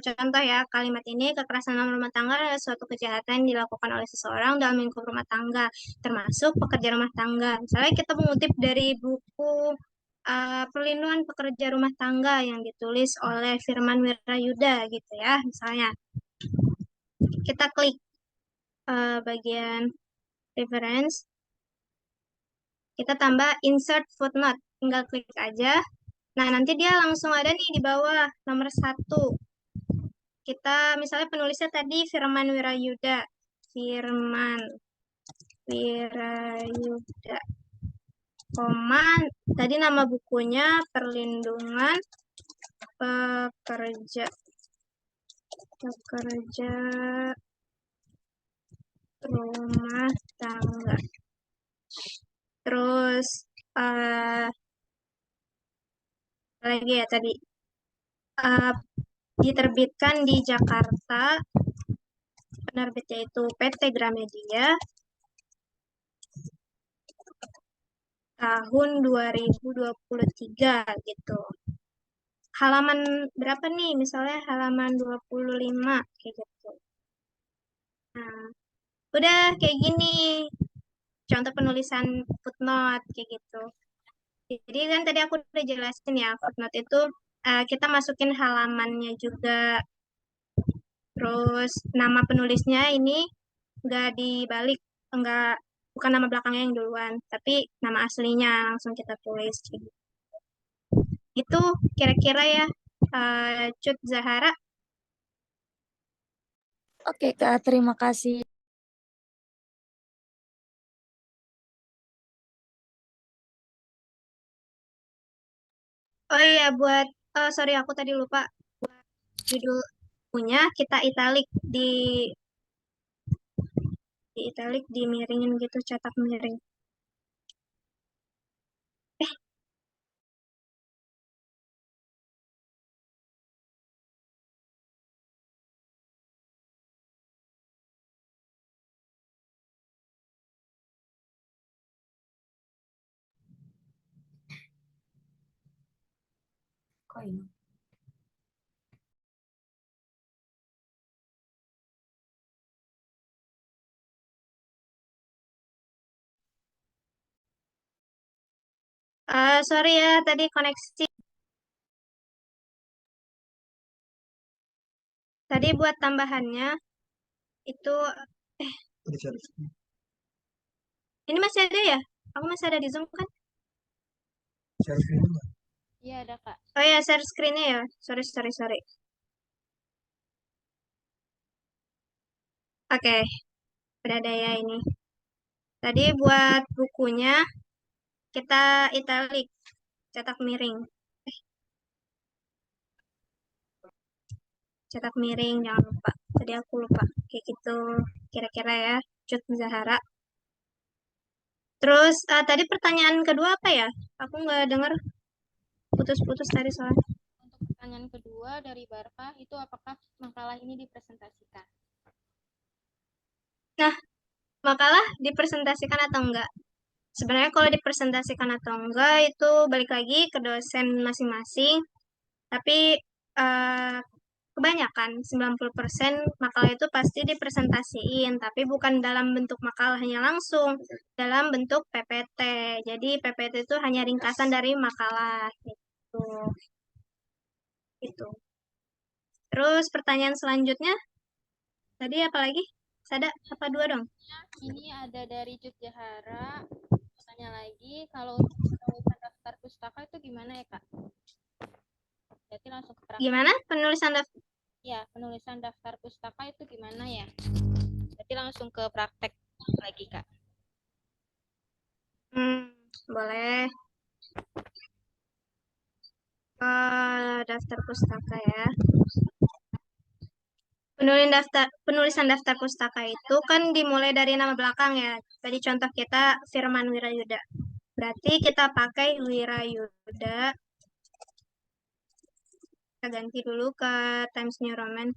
contoh ya, kalimat ini kekerasan dalam rumah tangga adalah suatu kejahatan yang dilakukan oleh seseorang dalam lingkup rumah tangga, termasuk pekerja rumah tangga. Misalnya kita mengutip dari buku Perlindungan Pekerja Rumah Tangga yang ditulis oleh Firman Wirayuda gitu ya, misalnya. Kita klik bagian reference, kita tambah insert footnote, tinggal klik aja. Nah, nanti dia langsung ada nih di bawah, nomor 1. Kita misalnya penulisnya tadi Firman Wirayuda. Firman Wirayuda. Koma, tadi nama bukunya Perlindungan Pekerja Rumah Tangga. Terus lagi ya tadi diterbitkan di Jakarta, penerbitnya itu PT Gramedia, tahun 2023 gitu. Halaman berapa nih? Misalnya halaman 25 kayak gitu. Nah, udah kayak gini. Contoh penulisan footnote kayak gitu. Jadi kan tadi aku udah jelasin ya, footnote itu kita masukin halamannya juga. Terus nama penulisnya ini nggak dibalik, bukan nama belakangnya yang duluan, tapi nama aslinya langsung kita tulis. Itu kira-kira ya, Cut Zahara. Oke, Kak, terima kasih. Oh iya, sorry aku tadi lupa. Buat judul punya kita di italic dimiringin gitu, cetak miring. Sorry ya, tadi koneksi. Tadi buat tambahannya, itu, ini masih ada ya? Aku masih ada di Zoom kan? Iya ada Kak. Oh ya, share screen-nya ya. Sorry. Oke, udah ada ya ini. Tadi buat bukunya, kita italic, cetak miring. Cetak miring, jangan lupa. Tadi aku lupa. Kayak gitu, kira-kira ya, Cut Zahara. Terus, tadi pertanyaan kedua apa ya? Aku nggak dengar. Putus-putus tadi soalnya. Untuk pertanyaan kedua dari Barka, itu apakah makalah ini dipresentasikan? Nah, makalah dipresentasikan atau enggak? Sebenarnya kalau dipresentasikan atau enggak itu balik lagi ke dosen masing-masing. Tapi kebanyakan 90% makalah itu pasti dipresentasiin, tapi bukan dalam bentuk makalahnya langsung, dalam bentuk PPT. Jadi PPT itu hanya ringkasan dari makalah gitu. Itu. Terus pertanyaan selanjutnya, tadi apa lagi? Sada, apa dua dong? Ini ada dari Jogja tanya lagi, kalau untuk penulisan daftar pustaka itu gimana ya, Kak? Berarti langsung ke praktek. Gimana penulisan daftar? Ya, penulisan daftar pustaka itu gimana ya? Berarti langsung ke praktek lagi, Kak. Boleh. Daftar pustaka ya. Penulisan daftar pustaka itu kan dimulai dari nama belakang ya. Tadi contoh kita Firman Wirayuda. Berarti kita pakai Wirayuda. Kita ganti dulu ke Times New Roman.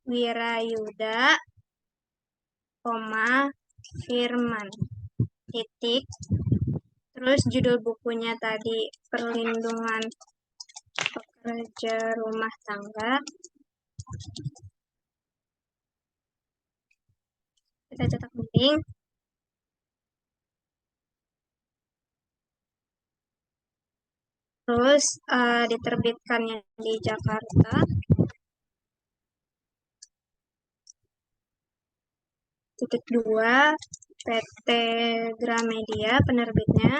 Wirayuda, koma, Firman, titik. Terus judul bukunya tadi Perlindungan Pekerja Rumah Tangga. Kita cetak penting. Terus diterbitkannya di Jakarta. Titik 2, PT Gramedia penerbitnya.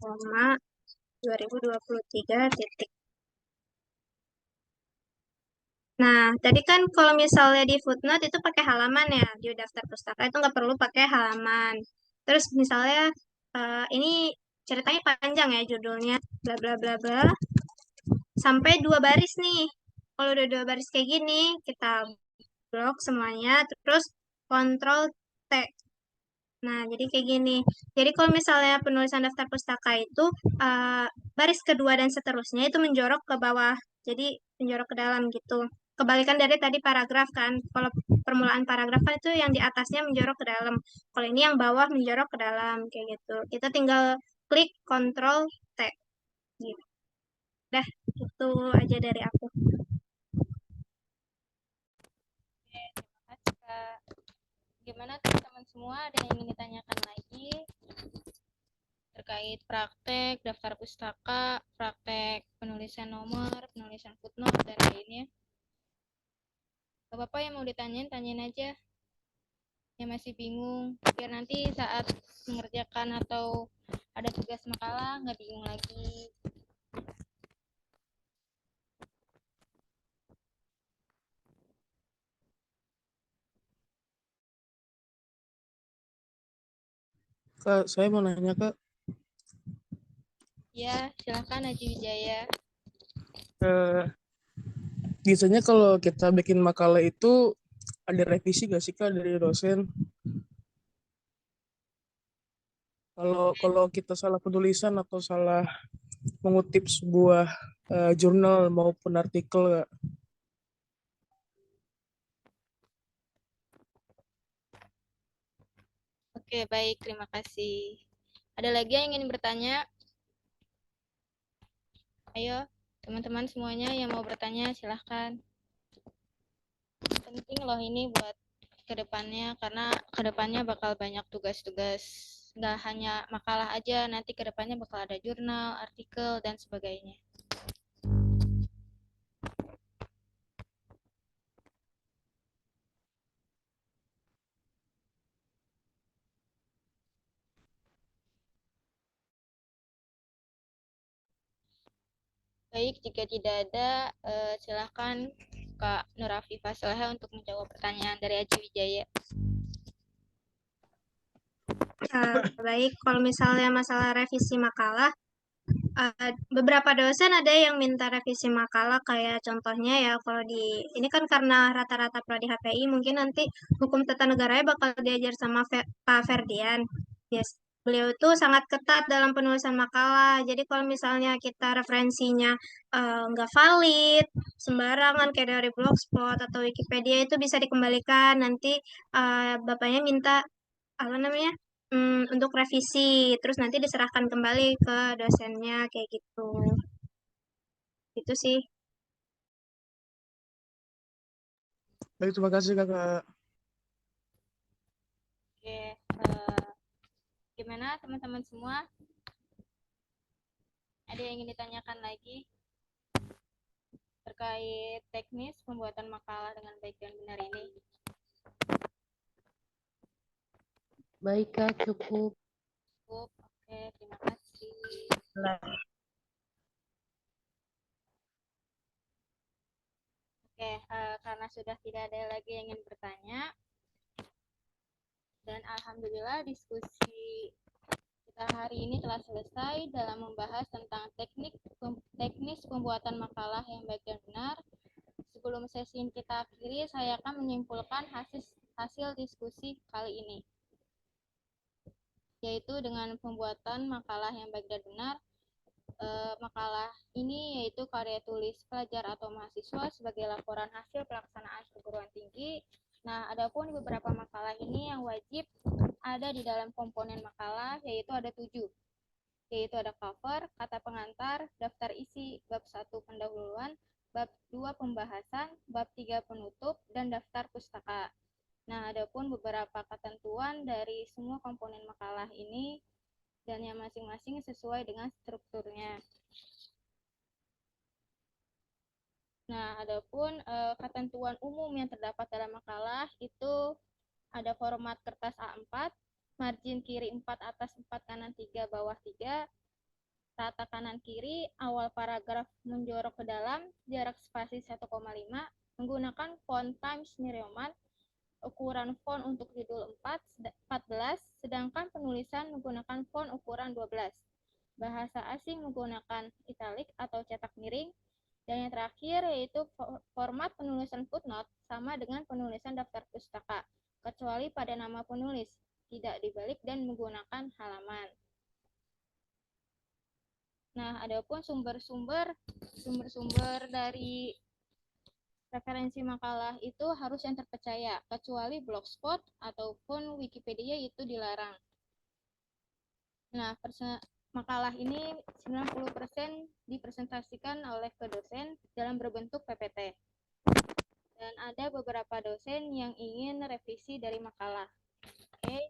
Koma 2023 titik. Nah, tadi kan kalau misalnya di footnote itu pakai halaman ya, di daftar pustaka itu nggak perlu pakai halaman. Terus misalnya ini ceritanya panjang ya judulnya, bla bla bla bla, sampai 2 baris nih. Kalau udah 2 baris kayak gini, kita blok semuanya, terus Ctrl T. Nah, jadi kayak gini. Jadi kalau misalnya penulisan daftar pustaka itu baris kedua dan seterusnya itu menjorok ke bawah. Jadi menjorok ke dalam gitu. Kebalikan dari tadi paragraf kan. Kalau permulaan paragraf kan itu yang di atasnya menjorok ke dalam. Kalau ini yang bawah menjorok ke dalam kayak gitu. Kita tinggal klik Ctrl T. Gitu. Dah, itu aja dari aku. Terima kasih, Kak. Gimana teman-teman semua, ada yang ingin ditanyakan lagi terkait praktek daftar pustaka, praktek penulisan nomor, penulisan footnote, dan lainnya? Bapak yang mau ditanyain, tanyain aja. Yang masih bingung, biar nanti saat mengerjakan atau ada tugas makalah nggak bingung lagi. Kak, saya mau nanya, Kak. Ya, silakan Haji Wijaya. Eh, biasanya kalau kita bikin makalah itu ada revisi gak sih, Kak, dari dosen? Kalau kita salah penulisan atau salah mengutip sebuah jurnal maupun artikel, Kak. Oke, baik. Terima kasih. Ada lagi yang ingin bertanya? Ayo, teman-teman semuanya yang mau bertanya, silahkan. Penting loh ini buat kedepannya, karena kedepannya bakal banyak tugas-tugas. Nggak hanya makalah aja, nanti kedepannya bakal ada jurnal, artikel, dan sebagainya. Baik, jika tidak ada, silahkan Kak Nur Afifah Saleha untuk menjawab pertanyaan dari Haji Wijaya. Baik, kalau misalnya masalah revisi makalah, beberapa dosen ada yang minta revisi makalah kayak contohnya ya kalau di ini kan karena rata-rata prodi HPI mungkin nanti hukum tata negaranya bakal diajar sama Pak Ferdian. Yes. Beliau itu sangat ketat dalam penulisan makalah. Jadi kalau misalnya kita referensinya nggak valid, sembarangan kayak dari Blogspot atau Wikipedia itu bisa dikembalikan. Nanti bapaknya minta apa namanya untuk revisi, terus nanti diserahkan kembali ke dosennya kayak gitu. Itu sih. Baik, terima kasih, Kakak. Bagaimana teman-teman semua? Ada yang ingin ditanyakan lagi terkait teknis pembuatan makalah dengan baik dan benar ini? Baik, Kak, cukup. Cukup. Oke, terima kasih. Oke, karena sudah tidak ada lagi yang ingin bertanya, dan alhamdulillah diskusi kita hari ini telah selesai dalam membahas tentang teknis pembuatan makalah yang baik dan benar. Sebelum sesi ini kita akhiri, saya akan menyimpulkan hasil diskusi kali ini, yaitu dengan pembuatan makalah yang baik dan benar. Makalah ini yaitu karya tulis pelajar atau mahasiswa sebagai laporan hasil pelaksanaan perguruan tinggi. Nah, adapun beberapa makalah ini yang wajib ada di dalam komponen makalah, yaitu ada 7, yaitu ada cover, kata pengantar, daftar isi, bab 1 pendahuluan, bab 2 pembahasan, bab 3 penutup, dan daftar pustaka. Nah, adapun beberapa ketentuan dari semua komponen makalah ini dan yang masing-masing sesuai dengan strukturnya. Nah, adapun ketentuan umum yang terdapat dalam makalah itu ada format kertas A4, margin kiri 4 atas 4 kanan 3 bawah 3, rata kanan kiri, awal paragraf menjorok ke dalam, jarak spasi 1,5, menggunakan font Times New Roman, ukuran font untuk judul 14, sedangkan penulisan menggunakan font ukuran 12. Bahasa asing menggunakan italik atau cetak miring. Dan yang terakhir yaitu format penulisan footnote sama dengan penulisan daftar pustaka, kecuali pada nama penulis, tidak dibalik dan menggunakan halaman. Nah, adapun sumber-sumber dari referensi makalah itu harus yang terpercaya, kecuali Blogspot ataupun Wikipedia itu dilarang. Nah, makalah ini 90% dipresentasikan oleh ke dosen dalam berbentuk PPT. Dan ada beberapa dosen yang ingin revisi dari makalah. Oke.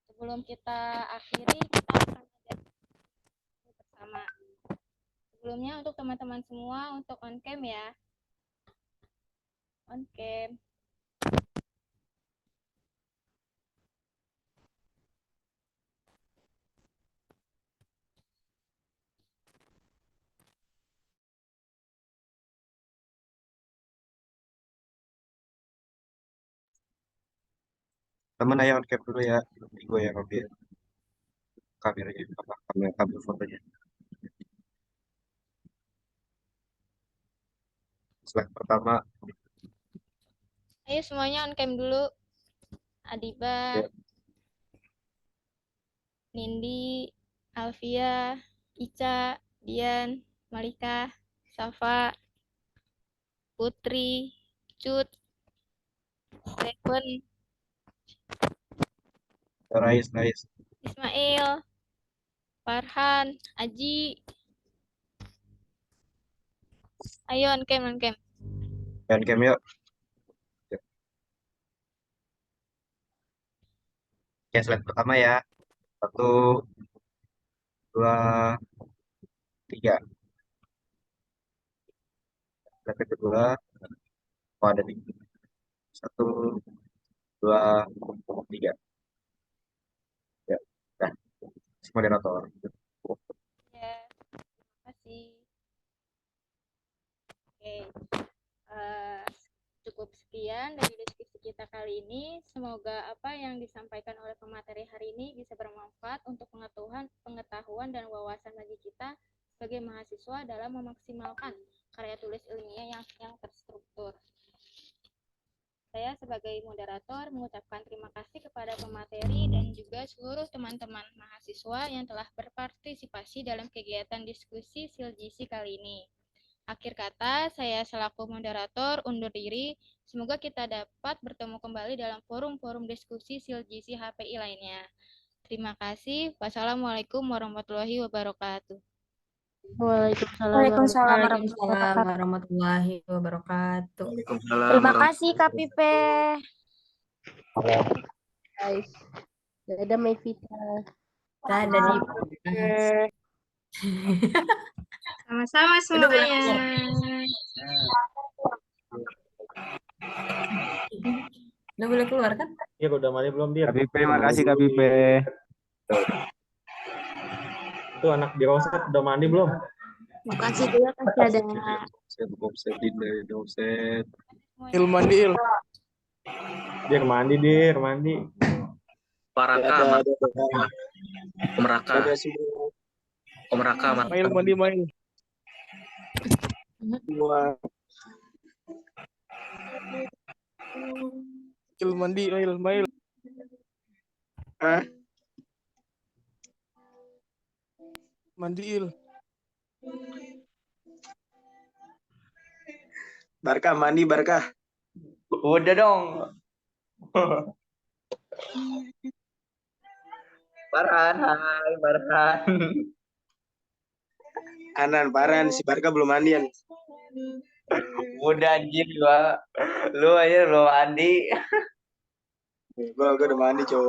Sebelum kita akhiri, kita akan bersama. Sebelumnya untuk teman-teman semua untuk on cam ya. On cam. Teman ayo on cam dulu ya. Gue yang ambil kameranya, ambil fotonya. Slide pertama. Ayo semuanya on cam dulu. Adiba, Ya. Nindi, Alfia, Ica, Dian, Malika, Safa, Putri, Cut, Steven, Rais. Ismail, Farhan, Aji. Ayo on cam. On cam yuk. Oke, slide pertama ya. 1, 2, 3. Slide kedua. Oh, ada 3. 1, 2, 3. Ya, dah. Moderator. Ya, terima kasih. Oke, cukup sekian dari diskusi kita kali ini. Semoga apa yang disampaikan oleh pemateri hari ini bisa bermanfaat untuk pengetahuan dan wawasan bagi kita sebagai mahasiswa dalam memaksimalkan karya tulis ilmiah yang terstruktur. Saya sebagai moderator mengucapkan terima kasih kepada pemateri dan juga seluruh teman-teman mahasiswa yang telah berpartisipasi dalam kegiatan diskusi SILGC kali ini. Akhir kata, saya selaku moderator undur diri. Semoga kita dapat bertemu kembali dalam forum-forum diskusi SILGC HPI lainnya. Terima kasih. Wassalamualaikum warahmatullahi wabarakatuh. Waalaikumsalam warahmatullahi wabarakatuh. Waalaikumsalam. Terima kasih Kak Pipe. Oke. Guys. Dadah Mevita. Dadah nih. Sama-sama semuanya. Udah boleh keluar kan? Iya, udah mandi belum dia? Kak Pipe, makasih Kak Pipe. Itu anak di Roset udah mandi belum? Makasih juga Kak Syada. Offset Dinda, offset. Il mandi Il. Dir mandi. Paraka, Om Raka. Om Raka, Mail mandi mail. Il mandi mail. Mandi Il. Barkah mandi Barkah. Udah dong. Hai Farhan. Anan Farhan si Barkah belum mandian. Udah anjir lu aja lu mandi. Gue udah mandi cowok.